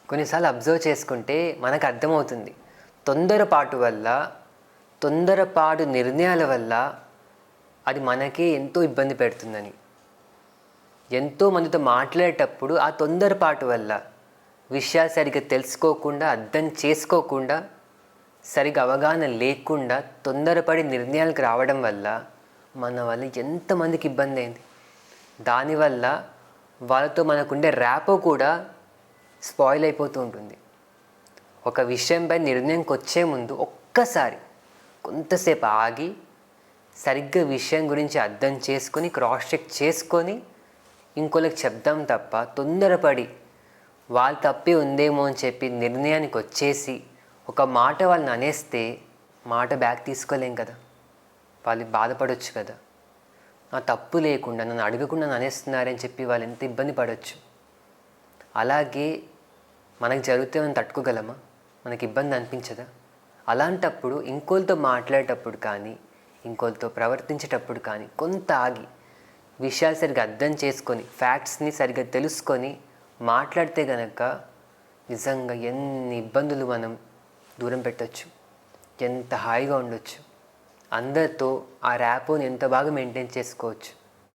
కొన్నిసార్లు అబ్జర్వ్ చేసుకుంటే మనకు అర్థమవుతుంది. తొందరపాటు వల్ల, తొందరపాటు నిర్ణయాల వల్ల అది మనకే ఎంతో ఇబ్బంది పెడుతుందని. ఎంతో మందితో మాట్లాడేటప్పుడు ఆ తొందరపాటు వల్ల విషయాలు సరిగ్గా తెలుసుకోకుండా, అర్థం చేసుకోకుండా, సరిగ్గా అవగాహన లేకుండా తొందరపడి నిర్ణయాలకు రావడం వల్ల మన వల్ల ఎంతమందికి ఇబ్బంది అయింది. దానివల్ల వాళ్ళతో మనకుండే ర్యాపో కూడా స్పాయిల్ అయిపోతూ ఉంటుంది. ఒక విషయంపై నిర్ణయంకి వచ్చే ముందు ఒక్కసారి కొంతసేపు ఆగి సరిగ్గా విషయం గురించి అర్థం చేసుకొని, క్రాస్ చెక్ చేసుకొని ఇంకోళ్ళకి చెప్దాం తప్ప, తొందరపడి వాళ్ళు తప్పే ఉందేమో అని చెప్పి నిర్ణయానికి వచ్చేసి ఒక మాట వాళ్ళని అనేస్తే మాట బ్యాక్ తీసుకోలేం కదా. వాళ్ళు బాధపడవచ్చు కదా. నా తప్పు లేకుండా, నన్ను అడగకుండా నన్ను అనేస్తున్నారని చెప్పి వాళ్ళు ఎంత ఇబ్బంది పడవచ్చు. అలాగే మనకు జరిగితే మనం తట్టుకోగలమా? మనకి ఇబ్బంది అనిపించదా? అలాంటప్పుడు ఇంకోళ్ళతో మాట్లాడేటప్పుడు కానీ, ఇంకోళ్ళతో ప్రవర్తించేటప్పుడు కానీ కొంత ఆగి విషయాలు సరిగ్గా అర్థం చేసుకొని, ఫ్యాక్ట్స్ని సరిగ్గా తెలుసుకొని మాట్లాడితే కనుక నిజంగా ఎన్ని ఇబ్బందులు మనం దూరం పెట్టచ్చు, ఎంత హాయిగా ఉండొచ్చు. అందరితో ఆ ర్యాపోని ఎంత బాగా మెయింటైన్ చేసుకోవచ్చు.